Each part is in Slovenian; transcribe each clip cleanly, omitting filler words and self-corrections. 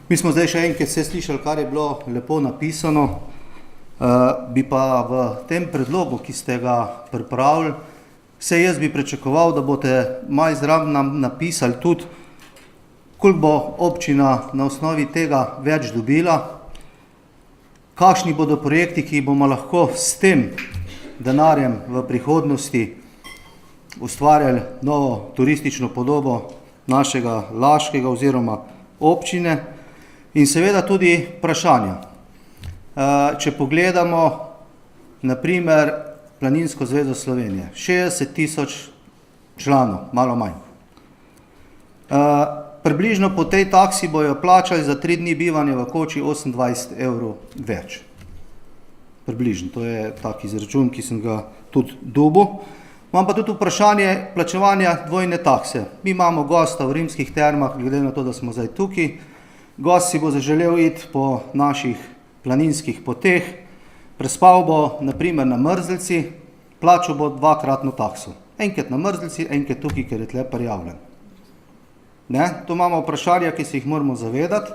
Mi smo zdaj še enkrat vse slišali, kar je bilo lepo napisano, bi pa v tem predlogu, ki ste ga pripravili, vse jaz bi pričakoval, da boste malo zraven nam napisali tudi, koliko bo občina na osnovi tega več dobila, kakšni bodo projekti, ki bomo lahko s tem denarjem v prihodnosti ustvarjali novo turistično podobo našega Laškega oziroma občine in seveda tudi vprašanja. Če pogledamo, naprimer, Planinsko zvezo Slovenije, 60 000 članov, malo manj. Približno po tej taksi bojo plačali za 3 dni bivanja v koči 28 € več. Približno, to je tak izračun, ki sem ga tudi dobil. Imam pa tudi vprašanje plačevanja dvojne takse. Mi imamo gosta v Rimskih termah, glede na to, da smo zdaj tukaj. Gost si bo zaželel iti po naših planinskih poteh, prespal bo naprimer na Mrzlici, plačal bo dvakratno takso. Enkrat na Mrzlici, enkrat tukaj, ker je tle prijavljen. To imamo vprašanja, ki se jih moramo zavedati.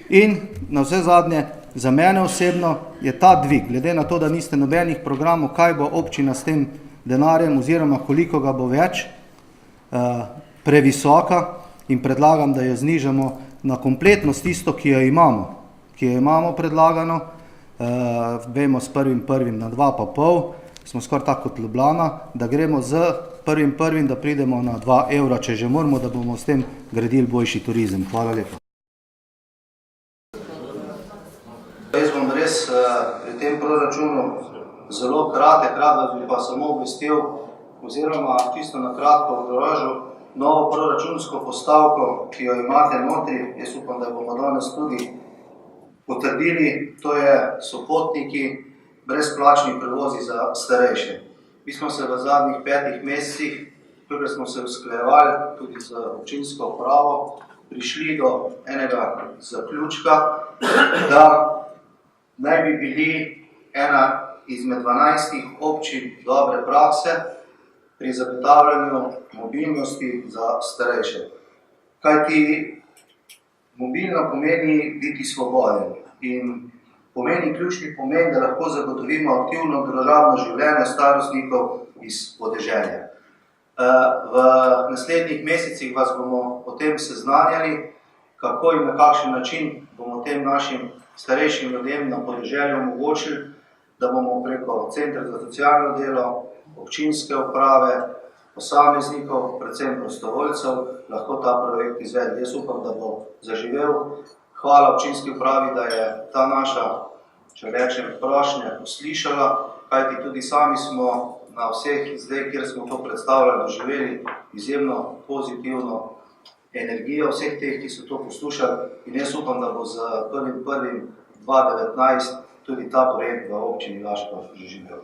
In na vse zadnje, za mene osebno je ta dvig, glede na to, da niste nobenih programov, kaj bo občina s tem denarjem oziroma koliko ga bo več, previsoka in predlagam, da jo znižamo na kompletnost tisto, ki jo imamo predlagano. Vemo s 1.1. na 2,5, smo skoraj tako kot Ljubljana, da gremo z 1.1. da pridemo na 2 €, če že moramo, da bomo s tem gradili boljši turizem. Hvala lepa. Jaz bom res pri tem proračunu zelo kratek, rad bi pa samo obvestil oziroma čisto na kratko obrazložil novo proračunsko postavko, ki jo imate notri. Jaz upam, da bomo danes tudi potrdili, to je sopotniki, brezplačni prevozi za starejše. Mi smo se v zadnjih 5 mesecih, tukaj smo se usklajevali tudi z občinsko upravo, prišli do enega zaključka, da naj bi bili ena izmed 12 občin dobre prakse pri zagotavljanju mobilnosti za starejše. Kajti mobilno pomeni biti svoboden in pomeni ključni pomen, da lahko zagotovimo aktivno družabno življenje starostnikov iz podeželja. V naslednjih mesecih vas bomo o tem seznanjali, kako in na kakšen način bomo tem našim starejšim ljudem na podeželju omogočili, da bomo preko Centra za socialno delo, občinske uprave, posameznikov, predvsem prostovoljcev, lahko ta projekt izvedli. Jaz upam, da bo zaživel. Hvala občinski upravi, da je ta naša, če rečem, prošnja poslišala, kajti tudi sami smo na vseh zdaj, kjer smo to predstavljali, doživeli izjemno pozitivno energijo vseh teh, ki so to poslušali, in jaz upam, da bo z 1.1.2019 tudi ta projekt v občini Laško že živel.